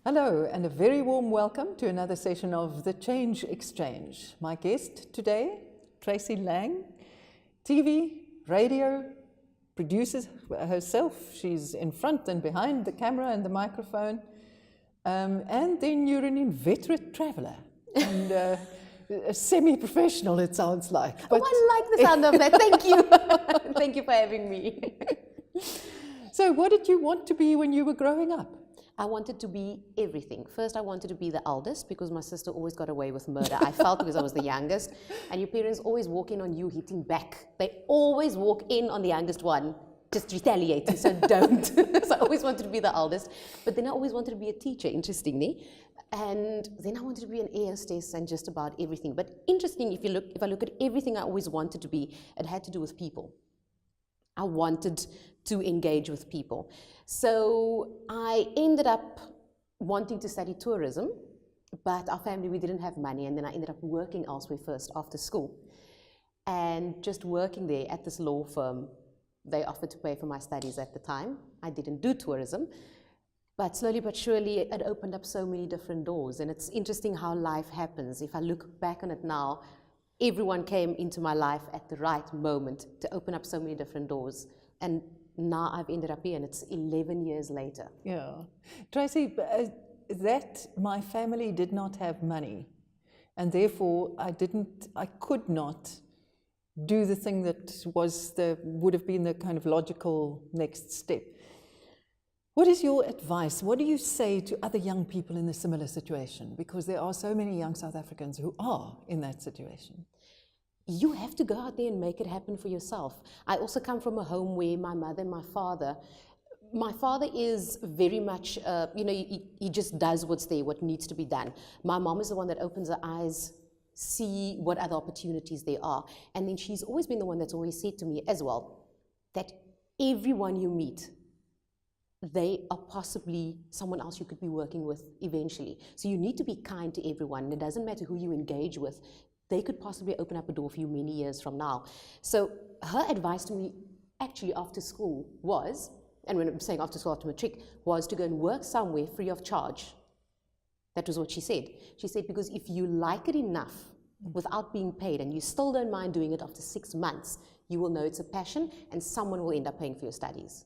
Hello, and a very warm welcome to another session of The Change Exchange. My guest today, Tracey Lange, TV, radio, produces herself. She's in front and behind the camera and the microphone. And then you're an inveterate traveller and a semi-professional, it sounds like. But I like the sound of that. Thank you. Thank you for having me. So what did you want to be when you were growing up? I wanted to be everything. First, I wanted to be the eldest because my sister always got away with murder. I felt because I was the youngest. And your parents always walk in on you hitting back. They always walk in on the youngest one, just retaliating, so don't. So I always wanted to be the eldest. But then I always wanted to be a teacher, interestingly. And then I wanted to be an air hostess and just about everything. But interesting, if I look at everything I always wanted to be, it had to do with people. I wanted to engage with people. So I ended up wanting to study tourism, but our family, we didn't have money, and then I ended up working elsewhere first after school. And just working there at this law firm, they offered to pay for my studies at the time. I didn't do tourism, but slowly but surely it opened up so many different doors, and it's interesting how life happens. If I look back on it now, everyone came into my life at the right moment to open up so many different doors. And now I've ended up here, and it's 11 years later. Yeah. Tracey, that my family did not have money, and therefore I could not do the thing that would have been the kind of logical next step. What is your advice? What do you say to other young people in a similar situation? Because there are so many young South Africans who are in that situation. You have to go out there and make it happen for yourself. I also come from a home where my mother and my father is very much, he just does what's there, what needs to be done. My mom is the one that opens her eyes, see what other opportunities there are. And then she's always been the one that's always said to me as well, that everyone you meet, they are possibly someone else you could be working with eventually. So you need to be kind to everyone. It doesn't matter who you engage with. They could possibly open up a door for you many years from now. So her advice to me actually after school was, and when I'm saying after school, after matric, was to go and work somewhere free of charge. That was what she said. She said, because if you like it enough without being paid and you still don't mind doing it after 6 months, you will know it's a passion and someone will end up paying for your studies.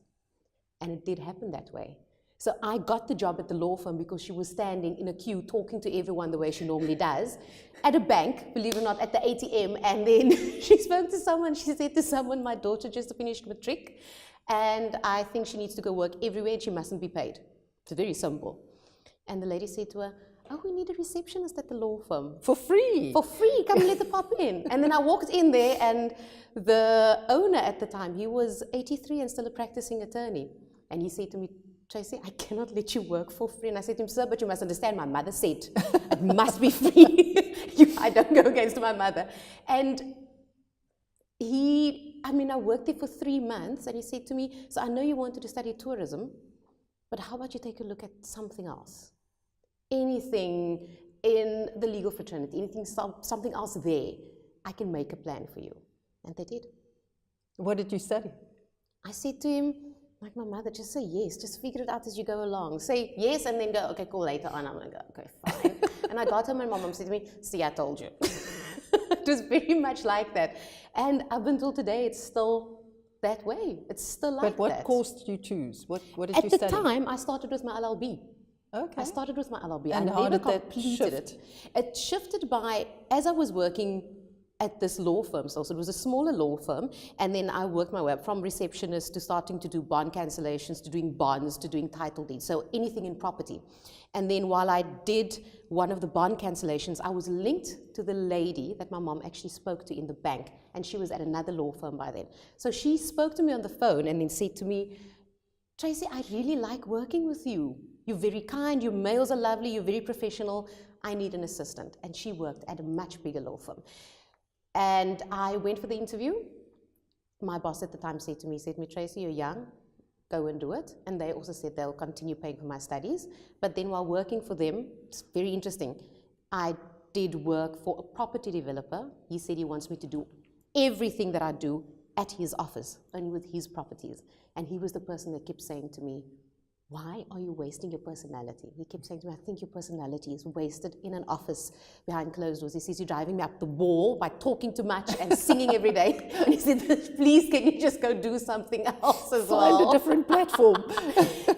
And it did happen that way. So I got the job at the law firm because she was standing in a queue talking to everyone the way she normally does at a bank, believe it or not, at the ATM. And then she spoke to someone, she said to someone, my daughter just finished matric and I think she needs to go work everywhere and she mustn't be paid. It's very simple. And the lady said to her, oh, we need a receptionist at the law firm. For free? For free, come let her pop in. And then I walked in there and the owner at the time, he was 83 and still a practicing attorney. And he said to me, Tracey, I cannot let you work for free. And I said to him, sir, but you must understand, my mother said it must be free. I don't go against my mother. And I worked there for 3 months and he said to me, so I know you wanted to study tourism, but how about you take a look at something else? Anything in the legal fraternity, something else there, I can make a plan for you. And they did. What did you study? I said to him, like my mother, just say yes, just figure it out as you go along. Say yes and then go, okay, cool, later on. I'm going to go, okay, fine. And I got home and my mom said to me, see, I told you. It was very much like that. And up until today, it's still that way. It's still like that. But what course did you choose? What did you study? At the time, I started with my LLB. Okay. I started with my LLB. And how did that shift? It shifted as I was working at this law firm. So it was a smaller law firm. And then I worked my way up from receptionist to starting to do bond cancellations, to doing bonds, to doing title deeds. So anything in property. And then while I did one of the bond cancellations, I was linked to the lady that my mom actually spoke to in the bank. And she was at another law firm by then. So she spoke to me on the phone and then said to me, Tracey, I really like working with you. You're very kind, your mails are lovely, you're very professional. I need an assistant. And she worked at a much bigger law firm. And I went for the interview. My boss at the time said to me, Tracey, you're young, go and do it. And they also said they'll continue paying for my studies. But then while working for them, it's very interesting, I did work for a property developer. He said he wants me to do everything that I do at his office, only with his properties. And he was the person that kept saying to me, why are you wasting your personality? He kept saying to me, I think your personality is wasted in an office behind closed doors. He says, you're driving me up the wall by talking too much and singing every day. And he said, please, can you just go do something else as well? Find a different platform.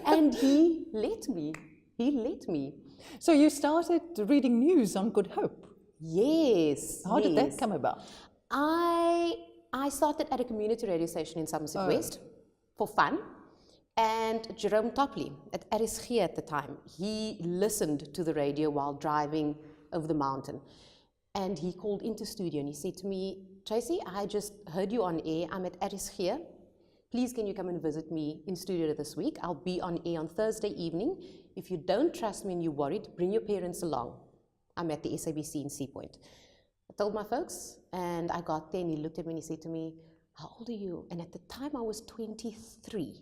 And he let me. He let me. So you started reading news on Good Hope. Yes. How did that come about? I started at a community radio station in Somerset West for fun. And Jerome Topley at RSG at the time, he listened to the radio while driving over the mountain. And he called into studio and he said to me, Tracey, I just heard you on air. I'm at RSG. Please, can you come and visit me in studio this week? I'll be on air on Thursday evening. If you don't trust me and you're worried, bring your parents along. I'm at the SABC in Sea Point. I told my folks, and I got there and he looked at me and he said to me, how old are you? And at the time I was 23.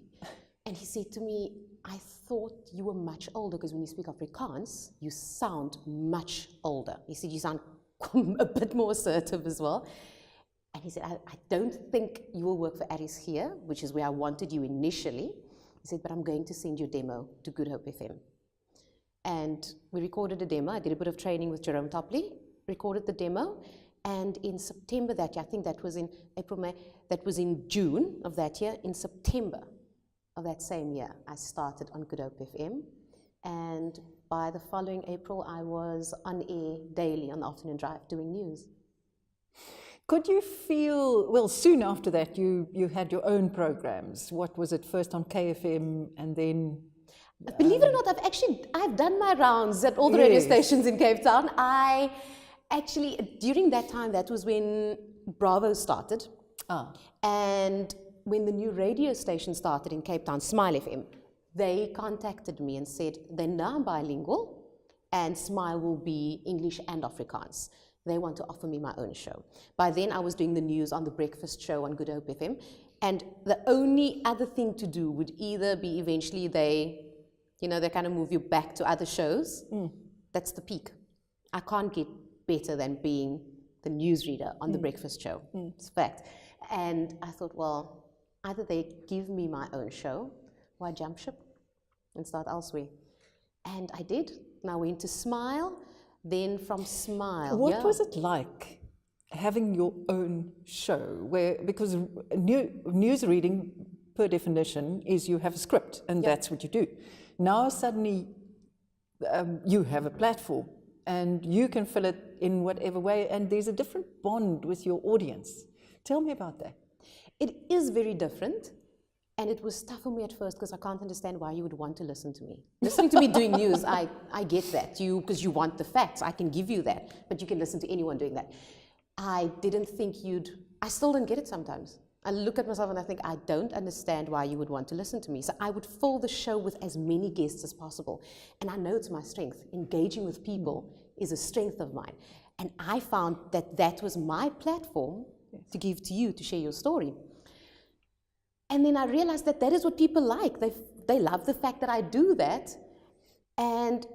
And he said to me, I thought you were much older because when you speak Afrikaans, you sound much older. He said, you sound a bit more assertive as well. And he said, I don't think you will work for RSG, which is where I wanted you initially. He said, but I'm going to send you a demo to Good Hope FM. And we recorded a demo. I did a bit of training with Jerome Topley, recorded the demo. And in September that year, I think that was in April, May, that was in June of that year, in September of that same year, I started on Good Hope FM, and by the following April, I was on air daily on the afternoon drive doing news. Could you feel, well, soon after that, you had your own programs. What was it, first on KFM and then... Believe it or not, I've done my rounds at all the radio stations in Cape Town. I actually, during that time, that was when Bravo started. And when the new radio station started in Cape Town, Smile FM, they contacted me and said, they're now bilingual and Smile will be English and Afrikaans. They want to offer me my own show. By then I was doing the news on the breakfast show on Good Hope FM, and the only other thing to do would either be eventually they kind of move you back to other shows. That's the peak. I can't get better than being the newsreader on the breakfast show. It's a fact. And I thought, well, either they give me my own show or I jump ship and start elsewhere. And I did. And I went to Smile. Then from Smile. What was it like having your own show? Because news reading, per definition, is you have a script and that's what you do. Now suddenly you have a platform and you can fill it in whatever way, and there's a different bond with your audience. Tell me about that. It is very different, and it was tough for me at first because I can't understand why you would want to listen to me. Listening to me doing news, I get that, because you want the facts. I can give you that, but you can listen to anyone doing that. I didn't think I still don't get it sometimes. I look at myself and I think, I don't understand why you would want to listen to me. So I would fill the show with as many guests as possible. And I know it's my strength. Engaging with people is a strength of mine. And I found that was my platform to give to you, to share your story. And then I realized that is what people like. They love the fact that I do that. And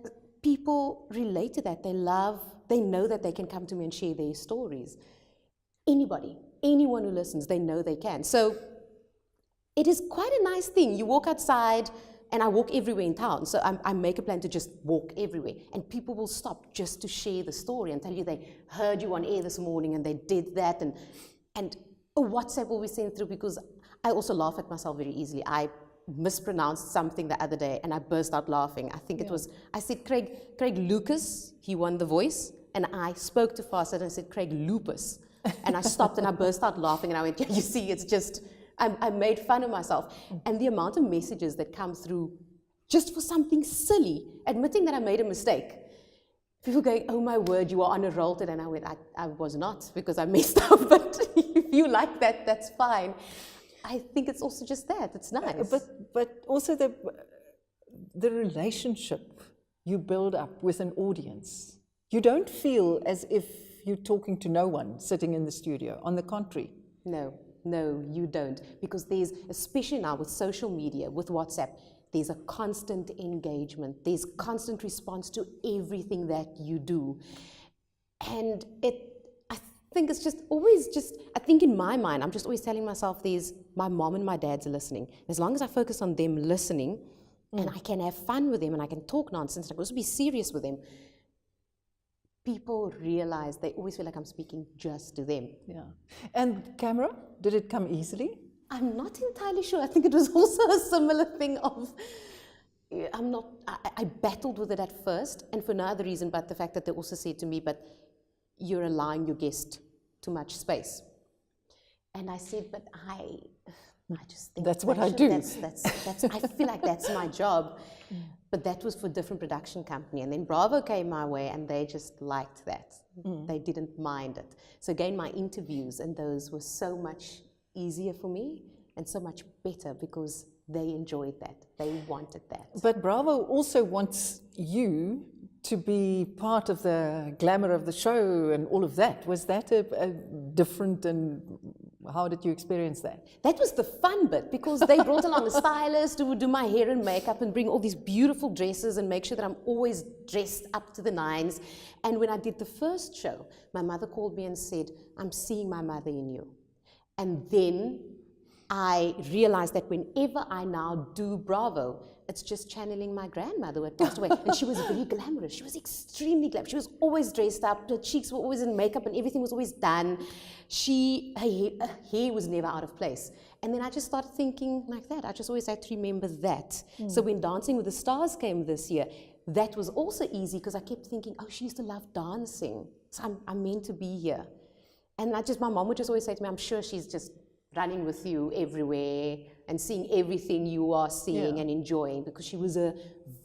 people relate to that. They know that they can come to me and share their stories. Anyone who listens, they know they can. So it is quite a nice thing. You walk outside, and I walk everywhere in town. So I make a plan to just walk everywhere. And people will stop just to share the story and tell you they heard you on air this morning and they did that. And a WhatsApp will be sent through, because I also laugh at myself very easily. I mispronounced something the other day and I burst out laughing. I think I said Craig Lucas, he won The Voice. And I spoke too fast and I said Craig Lupus. And I stopped and I burst out laughing and I went, yeah, you see, it's just, I made fun of myself. And the amount of messages that come through just for something silly, admitting that I made a mistake. People going, oh my word, you are on a roll today. And I went, I was not, because I messed up. But if you like that, that's fine. I think it's also just that, it's nice. But also the relationship you build up with an audience. You don't feel as if you're talking to no one sitting in the studio. On the contrary. No, you don't. Because there's, especially now with social media, with WhatsApp, there's a constant engagement. There's constant response to everything that you do. And I think it's just always I think in my mind, I'm just always telling myself my mom and my dad's are listening. As long as I focus on them listening, and I can have fun with them, and I can talk nonsense, and I can also be serious with them, people realize they always feel like I'm speaking just to them. Yeah. And camera, did it come easily? I'm not entirely sure. I think it was also a similar thing of, I battled with it at first, and for no other reason but the fact that they also said to me, but you're allowing your guest too much space. And I said, but I just think that's what I do. I feel like that's my job. But that was for a different production company. And then Bravo came my way, and they just liked that. They didn't mind it. So again, my interviews and those were so much easier for me and so much better because they enjoyed that. They wanted that. But Bravo also wants you to be part of the glamour of the show and all of that. Was that a different, and how did you experience that? That was the fun bit, because they brought along a stylist who would do my hair and makeup and bring all these beautiful dresses and make sure that I'm always dressed up to the nines. And when I did the first show, my mother called me and said, I'm seeing my mother in you. And then I realized that whenever I now do Bravo, it's just channeling my grandmother who had passed away. And she was very glamorous. She was extremely glamorous. She was always dressed up. Her cheeks were always in makeup and everything was always done. Her hair was never out of place. And then I just started thinking like that. I just always had to remember that. So when Dancing with the Stars came this year, that was also easy because I kept thinking, oh, she used to love dancing. So I'm meant to be here. And my mom would just always say to me, I'm sure she's just running with you everywhere and seeing everything you are seeing and enjoying, because she was a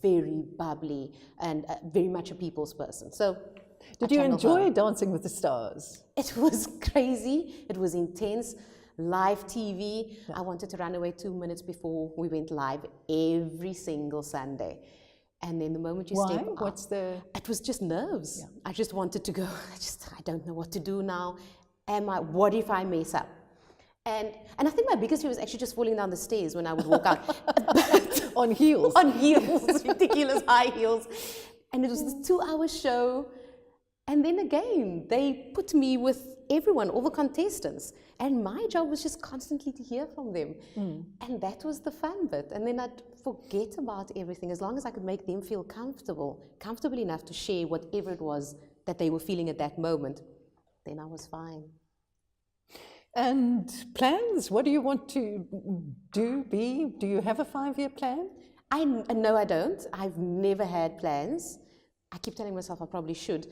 very bubbly and very much a people's person. So did you enjoy Dancing with the Stars? It was crazy. It was intense. Live TV. I wanted to run away 2 minutes before we went live every single Sunday. And then the moment you step up, it was just nerves. Yeah. I just wanted to go. I don't know what to do now. What if I mess up? And I think my biggest fear was actually just falling down the stairs when I would walk out. On heels. On heels, ridiculous high heels. And it was this 2-hour show. And then again, they put me with everyone, all the contestants. And my job was just constantly to hear from them. And that was the fun bit. And then I'd forget about everything as long as I could make them feel comfortable enough to share whatever it was that they were feeling at that moment. Then I was fine. And plans? What do you want to do, be? Do you have a 5-year plan? No, I don't. I've never had plans. I keep telling myself I probably should.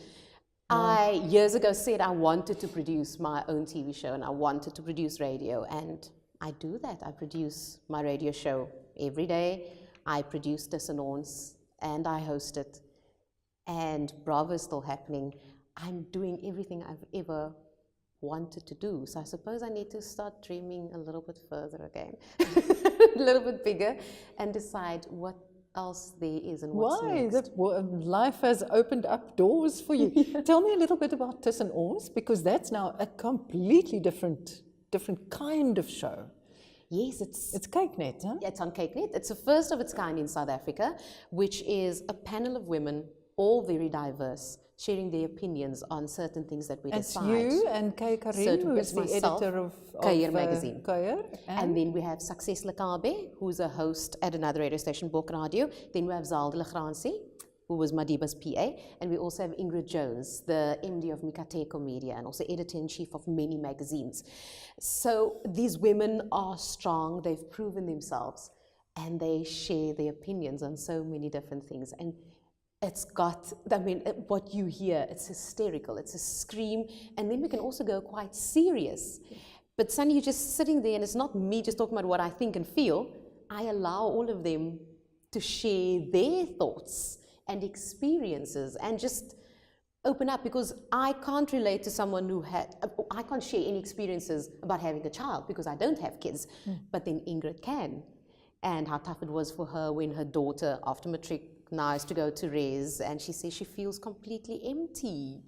I, years ago, said I wanted to produce my own TV show and I wanted to produce radio. And I do that. I produce my radio show every day. I produce Dis en Ons and I host it. And Bravo is still happening. I'm doing everything I've ever wanted to do. So I suppose I need to start dreaming a little bit further again, a little bit bigger, and decide what else there is and what's next. Life has opened up doors for you. Tell me a little bit about Dis en Ons, because that's now a completely different kind of show. Yes, it's Kyk-Net, huh? Yeah, it's on Kyk-Net. It's the first of its kind in South Africa, which is a panel of women, all very diverse, sharing their opinions on certain things that we decide. It's you and Kay Karim, who is the editor of Kuier magazine. Kuier, and then we have Success Lakabe, who's a host at another radio station, Bok Radio. Then we have Zalde Lagransi, who was Madiba's PA. And we also have Ingrid Jones, the MD of Mikateko Media and also editor-in-chief of many magazines. So these women are strong, they've proven themselves, and they share their opinions on so many different things. And it's got, what you hear, it's hysterical, it's a scream, and then we can also go quite serious. But suddenly you're just sitting there, and it's not me just talking about what I think and feel. I allow all of them to share their thoughts and experiences and just open up, because I can't relate to someone I can't share any experiences about having a child because I don't have kids, but then Ingrid can. And how tough it was for her when her daughter, after matric, now is to go to res, and she says she feels completely empty.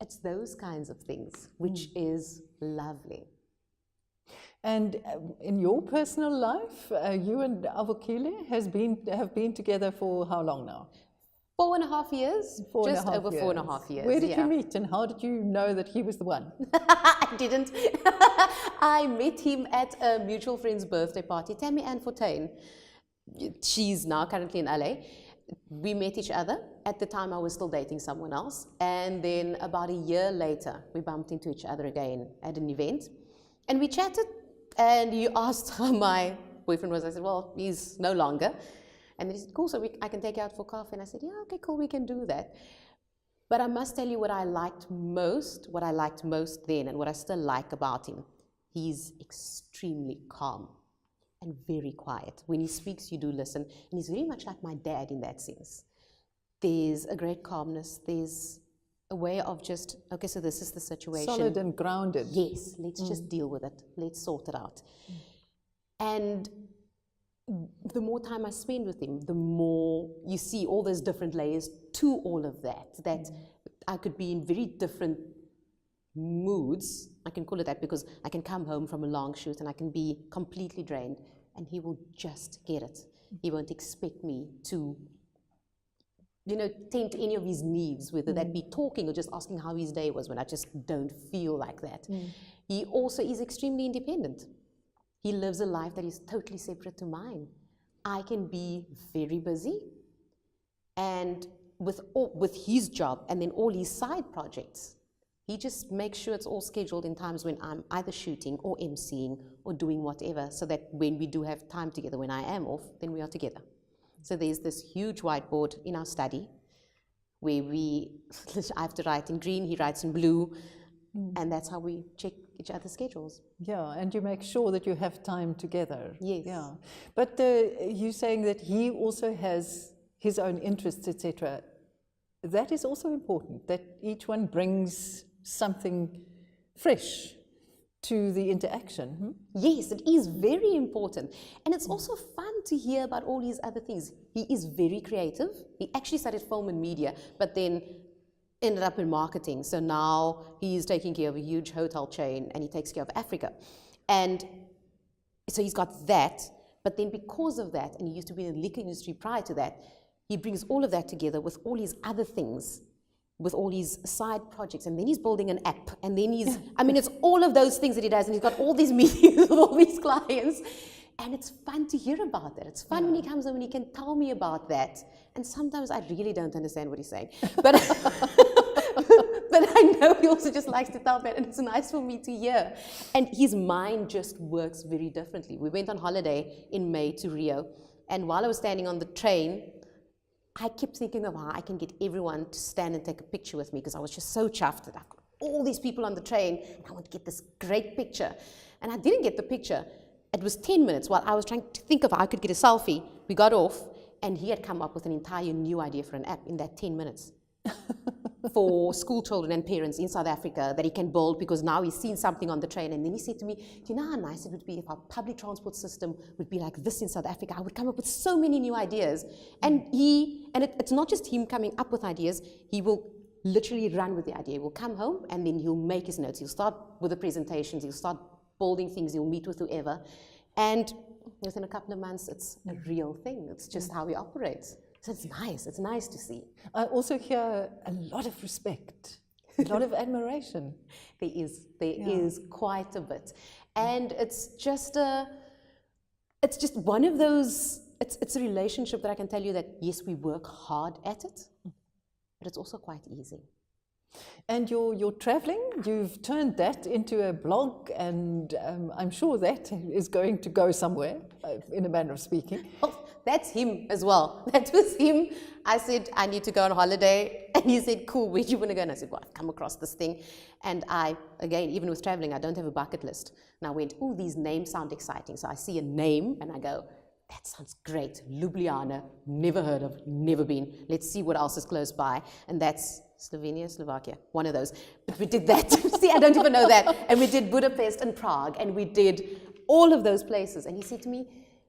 It's those kinds of things, which is lovely. And in your personal life, you and Avukile have been together for how long now? 4.5 years. Just over 4.5 years. Where did you meet, and how did you know that he was the one? I didn't. I met him at a mutual friend's birthday party, Tammy Ann Fortuin. she's now currently in LA. We met each other. At the time, I was still dating someone else. And then about a year later, we bumped into each other again at an event. And we chatted, and he asked how my boyfriend was. I said, well, he's no longer. And then he said, cool, so I can take you out for coffee. And I said, yeah, okay, cool, we can do that. But I must tell you what I liked most then, and what I still like about him. He's extremely calm and very quiet. When he speaks, you do listen. And he's very much like my dad in that sense. There's a great calmness. There's a way of just, okay, so this is the situation. Solid and grounded. Yes, let's just deal with it. Let's sort it out. And the more time I spend with him, the more you see all those different layers to all of that. That I could be in very different moods. I can call it that because I can come home from a long shoot and I can be completely drained, and he will just get it. He won't expect me to, tend to any of his needs, whether that be talking or just asking how his day was, when I just don't feel like that. He also is extremely independent. He lives a life that is totally separate to mine. I can be very busy, and with his job and then all his side projects, he just makes sure it's all scheduled in times when I'm either shooting or emceeing or doing whatever, so that when we do have time together, when I am off, then we are together. So there's this huge whiteboard in our study where I have to write in green, he writes in blue, and that's how we check each other's schedules. Yeah, and you make sure that you have time together. Yes. Yeah. But you're saying that he also has his own interests, etc. That is also important, that each one brings something fresh to the interaction. Yes, it is very important. And it's also fun to hear about all these other things. He is very creative. He actually studied film and media, but then ended up in marketing. So now he's taking care of a huge hotel chain, and he takes care of Africa. And so he's got that, but then because of that, and he used to be in the liquor industry prior to that, he brings all of that together with all his other things, with all his side projects, and then he's building an app, and then he's, it's all of those things that he does, and he's got all these meetings with all these clients, and it's fun to hear about that. It's fun when he comes home and he can tell me about that, and sometimes I really don't understand what he's saying, but but I know he also just likes to tell me, and it's nice for me to hear, and his mind just works very differently. We went on holiday in May to Rio, and while I was standing on the train, I kept thinking of how I can get everyone to stand and take a picture with me, because I was just so chuffed that I've got all these people on the train, and I want to get this great picture. And I didn't get the picture. It was 10 minutes while I was trying to think of how I could get a selfie. We got off, and he had come up with an entire new idea for an app in that 10 minutes. For school children and parents in South Africa that he can build, because now he's seen something on the train, and then he said to me, do you know how nice it would be if our public transport system would be like this in South Africa? I would come up with so many new ideas. And it's not just him coming up with ideas, he will literally run with the idea. He will come home, and then he'll make his notes. He'll start with the presentations, he'll start building things, he'll meet with whoever. And within a couple of months, it's a real thing. It's just how he operates. So it's nice to see. I also hear a lot of respect, a lot of admiration. There is quite a bit. And it's just one of those, it's a relationship that I can tell you that, yes, we work hard at it, but it's also quite easy. And you're traveling, you've turned that into a blog, and I'm sure that is going to go somewhere, in a manner of speaking. Oh, that's him as well. That was him. I said, I need to go on holiday. And he said, cool, where do you want to go? And I said, well, I've come across this thing. And again, even with traveling, I don't have a bucket list. And I went, oh, these names sound exciting. So I see a name and I go, that sounds great. Ljubljana, never heard of, never been. Let's see what else is close by. And that's Slovenia, Slovakia, one of those. But we did that. See, I don't even know that. And we did Budapest and Prague, and we did all of those places. And he said to me,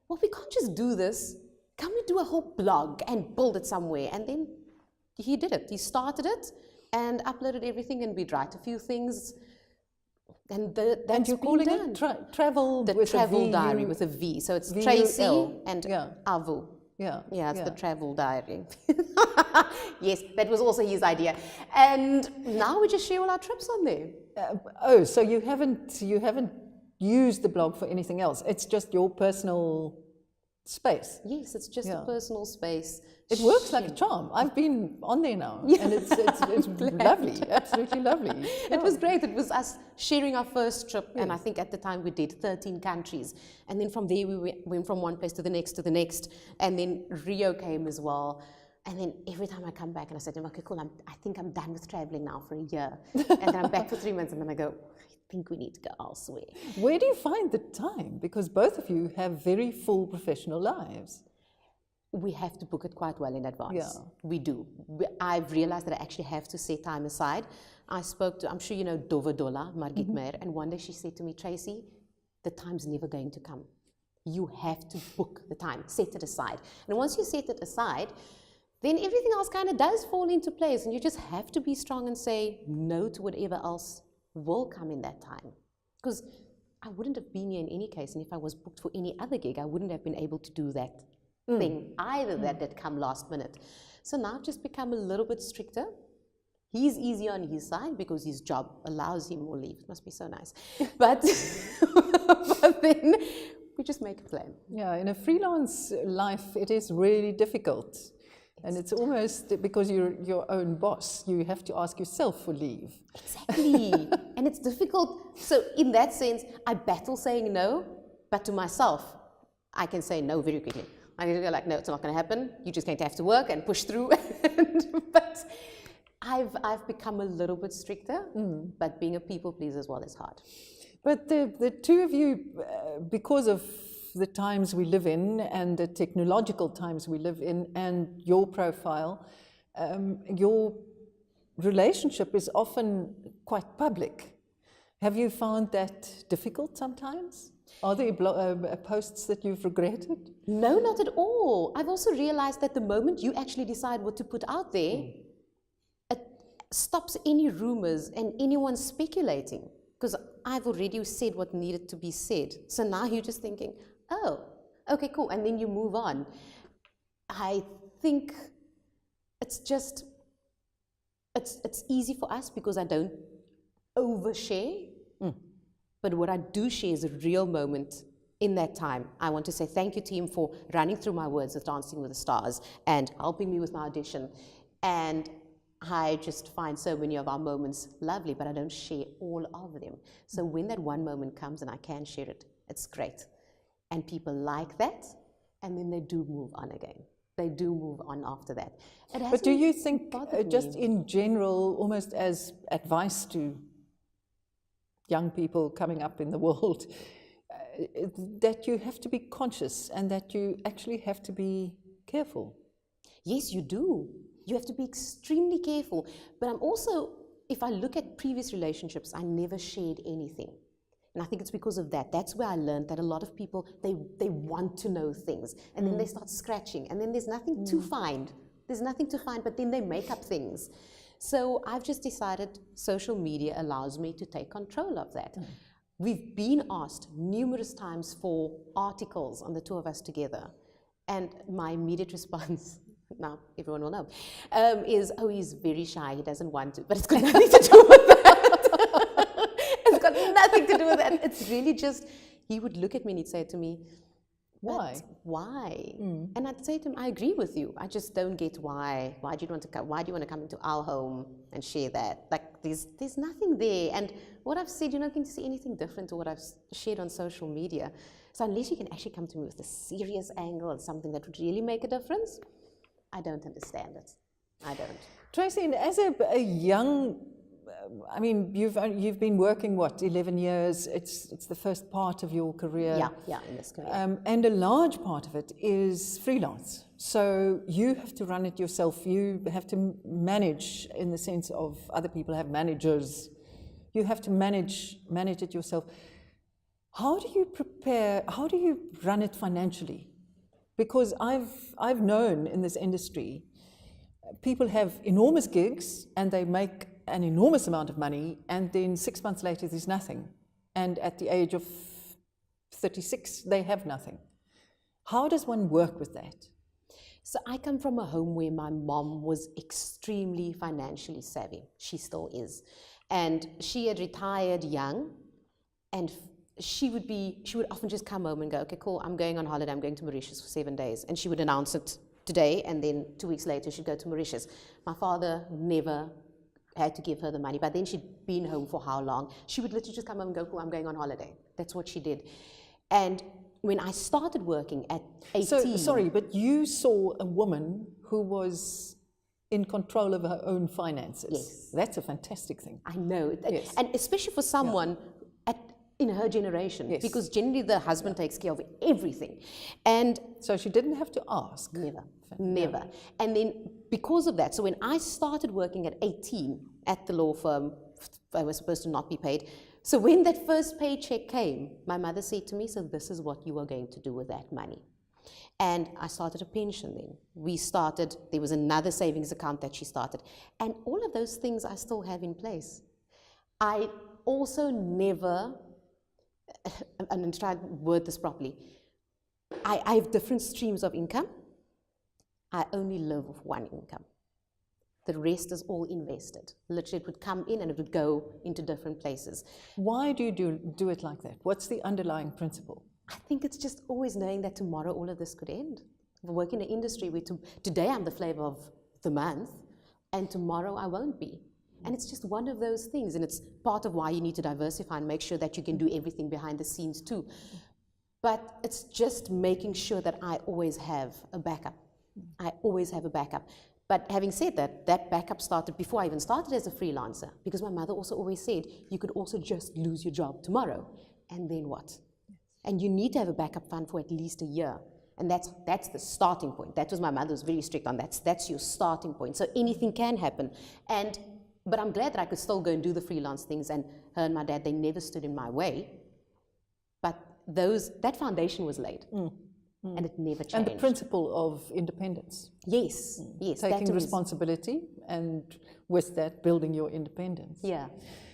well, we can't just do this. Can we do a whole blog and build it somewhere? And then he did it. He started it and uploaded everything, and we'd write a few things. And that's you're calling done. it travel the with travel a V, diary with a V. So it's V-U-L. Tracy and Avu. Yeah, it's the travel diary. Yes, that was also his idea. And now we just share all our trips on there. So you haven't used the blog for anything else. It's just your personal space. Yes, it's just Yeah. a personal space. It works like a charm. I've been on there now, and it's lovely, absolutely lovely. It was great. It was us sharing our first trip, and I think at the time we did 13 countries. And then from there we went from one place to the next, and then Rio came as well. And then every time I come back and I said to him, okay, cool, I think I'm done with traveling now for a year. And then I'm back for 3 months, and then I go, I think we need to go elsewhere. Where do you find the time? Because both of you have very full professional lives. We have to book it quite well in advance. Yeah. We do. I've realized that I actually have to set time aside. I spoke to, I'm sure you know Dova Dola, Margit Meyer, and one day she said to me, Tracy, the time's never going to come. You have to book the time, set it aside. And once you set it aside, then everything else kind of does fall into place, and you just have to be strong and say no to whatever else will come in that time. Because I wouldn't have been here in any case, and if I was booked for any other gig, I wouldn't have been able to do that thing either that come last minute. So now I've just become a little bit stricter. He's easy on his side because his job allows him more leave. It must be so nice. But, but then we just make a plan. Yeah, in a freelance life, it is really difficult. And it's almost because you're your own boss, you have to ask yourself for leave. Exactly. And it's difficult. So in that sense, I battle saying no, but to myself, I can say no very quickly. I can go like, no, it's not going to happen. You're just going to have to work and push through. But I've become a little bit stricter, but being a people pleaser as well is hard. But the two of you, because of the times we live in and the technological times we live in and your profile, your relationship is often quite public. Have you found that difficult sometimes? Are there posts that you've regretted? No, not at all. I've also realized that the moment you actually decide what to put out there, it stops any rumors and anyone speculating. Because I've already said what needed to be said. So now you're just thinking, oh, okay, cool. And then you move on. I think it's just, it's easy for us because I don't overshare. But what I do share is a real moment in that time. I want to say thank you to him for running through my words of Dancing with the Stars and helping me with my audition. And I just find so many of our moments lovely, but I don't share all of them. So when that one moment comes and I can share it, it's great. And people like that, and then they do move on again. They do move on after that. But do you think, just in general, almost as advice to young people coming up in the world, that you have to be conscious and that you actually have to be careful? Yes, you do. You have to be extremely careful. But I'm also, if I look at previous relationships, I never shared anything. And I think it's because of that. That's where I learned that a lot of people, they want to know things. And then they start scratching. And then there's nothing to find. There's nothing to find, but then they make up things. So I've just decided social media allows me to take control of that. We've been asked numerous times for articles on the two of us together. And my immediate response, now everyone will know, is, oh, he's very shy, he doesn't want to. But it's got nothing to do with that. It's got nothing to do with that. It's really just, he would look at me and he'd say to me, why? Why? And I'd say to him, I agree with you. I just don't get why. Why do you want to come? Why do you want to come into our home and share that? Like there's nothing there. And what I've said, you're not going to see anything different to what I've shared on social media. So unless you can actually come to me with a serious angle and something that would really make a difference, I don't understand it. I don't. Tracy, as a young, I mean, you've been working, what, 11 years? It's the first part of your career. Yeah, in this career. And a large part of it is freelance. So you have to run it yourself. You have to manage in the sense of other people have managers. You have to manage it yourself. How do you prepare? How do you run it financially? Because I've known in this industry, people have enormous gigs and they make an enormous amount of money, and then 6 months later there's nothing. And at the age of 36, they have nothing. How does one work with that? So I come from a home where my mom was extremely financially savvy. She still is. And she had retired young, and she would often just come home and go, okay, cool, I'm going on holiday, I'm going to Mauritius for 7 days. And she would announce it today, and then 2 weeks later she'd go to Mauritius. My father never had to give her the money, but then she'd been home for how long? She would literally just come home and go, cool, I'm going on holiday. That's what she did. And when I started working at 18... So, sorry, but you saw a woman who was in control of her own finances. Yes. That's a fantastic thing. I know. Yes. And especially for someone in her generation, Yes. because generally the husband takes care of everything. And so she didn't have to ask. Never. And then because of that, so when I started working at 18 at the law firm, I was supposed to not be paid. So when that first paycheck came, my mother said to me, so this is what you are going to do with that money. And I started a pension then. There was another savings account that she started. And all of those things I still have in place. I also never, I'm going to try to word this properly. I have different streams of income. I only live with one income. The rest is all invested. Literally, it would come in and it would go into different places. Why do you do it like that? What's the underlying principle? I think it's just always knowing that tomorrow all of this could end. I work in an industry where today I'm the flavor of the month, and tomorrow I won't be. And it's just one of those things, and it's part of why you need to diversify and make sure that you can do everything behind the scenes too. But it's just making sure that I always have a backup. I always have a backup. But having said that, that backup started before I even started as a freelancer, because my mother also always said, you could also just lose your job tomorrow, and then what? And you need to have a backup fund for at least a year. And that's the starting point. That was my mother was very strict on that. That's your starting point. So anything can happen. But I'm glad that I could still go and do the freelance things, and her and my dad, they never stood in my way. But that foundation was laid. And it never changed. And the principle of independence. Yes, yes. Taking responsibility, and with that, building your independence. Yeah.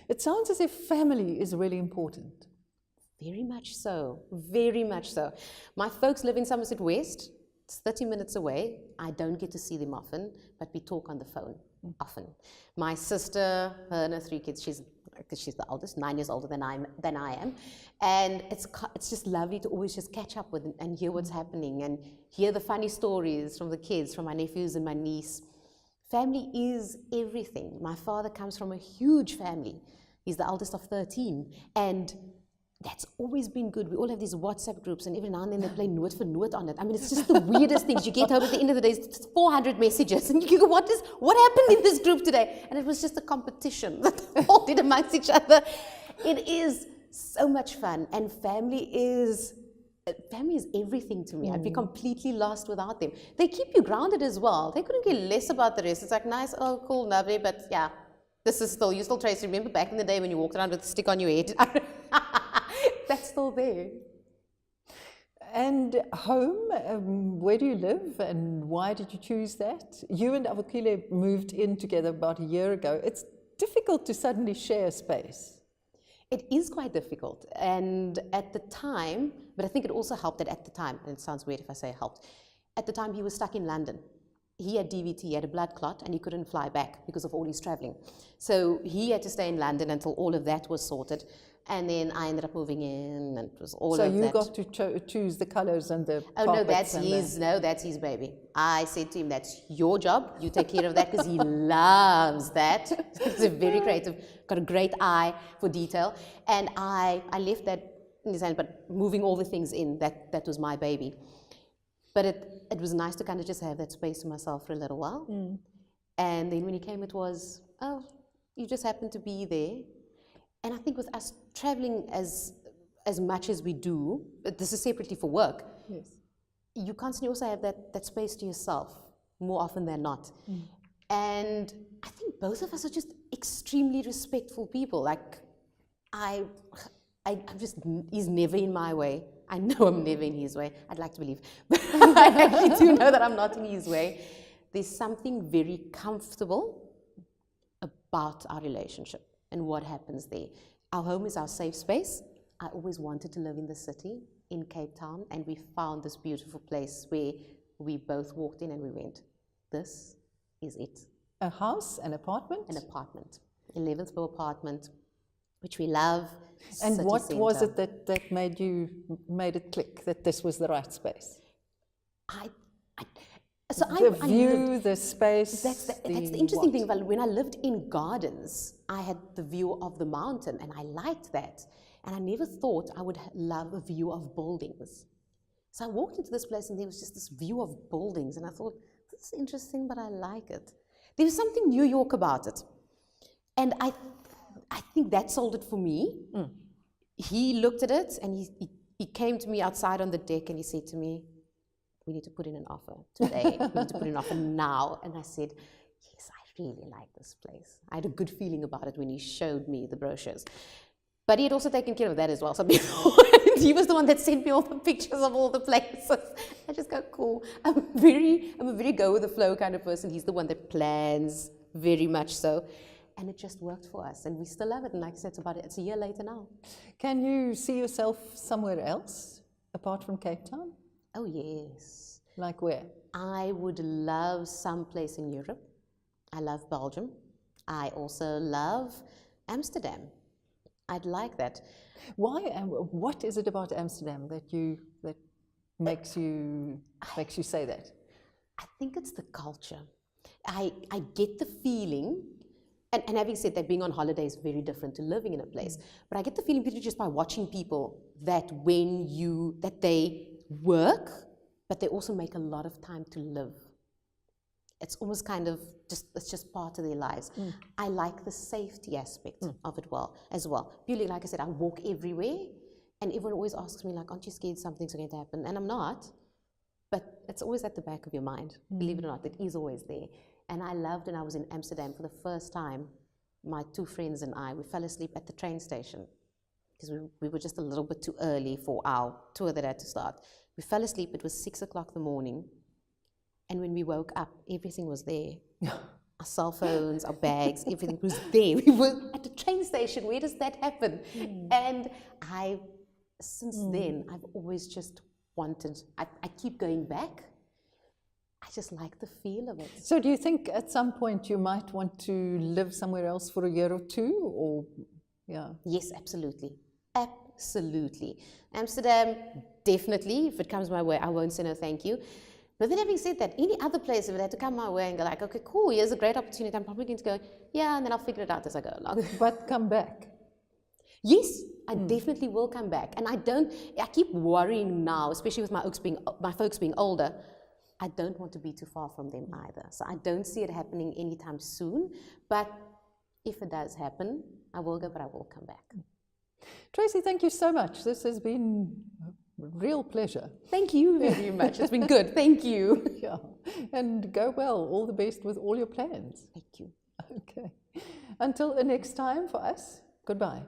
It sounds as if family is really important. Very much so, very much so. My folks live in Somerset West. It's 30 minutes away. I don't get to see them often, but we talk on the phone often. My sister, her and her 3 kids, she's the oldest, 9 years older than I am. And it's just lovely to always just catch up with and hear what's happening and hear the funny stories from the kids, from my nephews and my niece. Family is everything. My father comes from a huge family. He's the eldest of 13. And that's always been good. We all have these WhatsApp groups, and every now and then they play note for note on it. I mean, it's just the weirdest things. You get home at the end of the day, it's 400 messages, and you go, what happened in this group today? And it was just a competition that they all did amongst each other. It is so much fun, and family is everything to me. I'd be completely lost without them. They keep you grounded as well. They couldn't care less about the rest. It's like, nice, oh, cool, lovely, but yeah, you still Tracy. Remember back in the day when you walked around with a stick on your head? That's still there. And home, where do you live, and why did you choose that? You and Avukile moved in together about a year ago. It's difficult to suddenly share space. It is quite difficult, and at the time, but I think it also helped that at the time, and it sounds weird if I say helped, at the time he was stuck in London. He had DVT, he had a blood clot, and he couldn't fly back because of all his traveling. So he had to stay in London until all of that was sorted. And then I ended up moving in, and it was all of that. So you got to choose the colors and the Oh, no, that's his baby. I said to him, that's your job. You take care of that, because he loves that. He's a very creative, got a great eye for detail. And I left that in his hand, but moving all the things in, that was my baby. But it was nice to kind of just have that space to myself for a little while. And then when he came, it was, oh, you just happened to be there. And I think with us traveling as much as we do, this is separately for work, yes, you constantly also have that space to yourself more often than not. And I think both of us are just extremely respectful people. Like, he's never in my way. I know I'm never in his way. I'd like to believe. But I actually do know that I'm not in his way. There's something very comfortable about our relationship and what happens there. Our home is our safe space. I always wanted to live in the city, in Cape Town, and we found this beautiful place where we both walked in and we went, this is it. A house, an apartment? An apartment, 11th floor apartment. which we love. And city what was centre. it that made it click, that this was the right space? So The I view, lived, the space. that's the interesting what? thing. When I lived in gardens, I had the view of the mountain, and I liked that. And I never thought I would love a view of buildings. So I walked into this place, and there was just this view of buildings, and I thought, this is interesting, but I like it. There was something New York about it. And I think that sold it for me. Mm. He looked at it, and he came to me outside on the deck, and he said to me, we need to put in an offer today. We need to put in an offer now. And I said, yes, I really like this place. I had a good feeling about it when he showed me the brochures. But he had also taken care of that as well. So he was the one that sent me all the pictures of all the places. I just go, cool. I'm a very go with the flow kind of person. He's the one that plans, very much so. And it just worked for us. And we still love it. And like I said, it's a year later now. Can you see yourself somewhere else apart from Cape Town? Oh, yes. Like where? I would love some place in Europe. I love Belgium. I also love Amsterdam. I'd like that. Why? What is it about Amsterdam that makes you say that? I think it's the culture. I get the feeling, and having said that, being on holiday is very different to living in a place. But I get the feeling just by watching people that they work, but they also make a lot of time to live. It's almost kind of it's just part of their lives. I like the safety aspect of it as well. Purely, like I said, I walk everywhere, and everyone always asks me, like, aren't you scared something's going to happen? And I'm not, but it's always at the back of your mind. Believe it or not, it is always there. And I loved when I was in Amsterdam for the first time, my two friends and I, we fell asleep at the train station because we were just a little bit too early for our tour that had to start. We fell asleep, it was 6 o'clock in the morning. And when we woke up, everything was there. Our cell phones, our bags, everything was there. We were at the train station. Where does that happen? And since then, I've always just wanted, I keep going back. I just like the feel of it. So do you think at some point you might want to live somewhere else for a year or two? Or, yeah. Yes, absolutely. Absolutely. Amsterdam, definitely. If it comes my way, I won't say no thank you. But then having said that, any other place, if it had to come my way and go like, okay, cool, here's a great opportunity, I'm probably going to go, yeah, and then I'll figure it out as I go along. But come back. Yes, I definitely will come back. And I keep worrying now, especially with my folks being older, I don't want to be too far from them either. So I don't see it happening anytime soon. But if it does happen, I will go, but I will come back. Tracey, thank you so much. This has been a real pleasure. Thank you very much. It's been good. Thank you. Yeah. And go well. All the best with all your plans. Thank you. Okay. Until the next time for us, goodbye.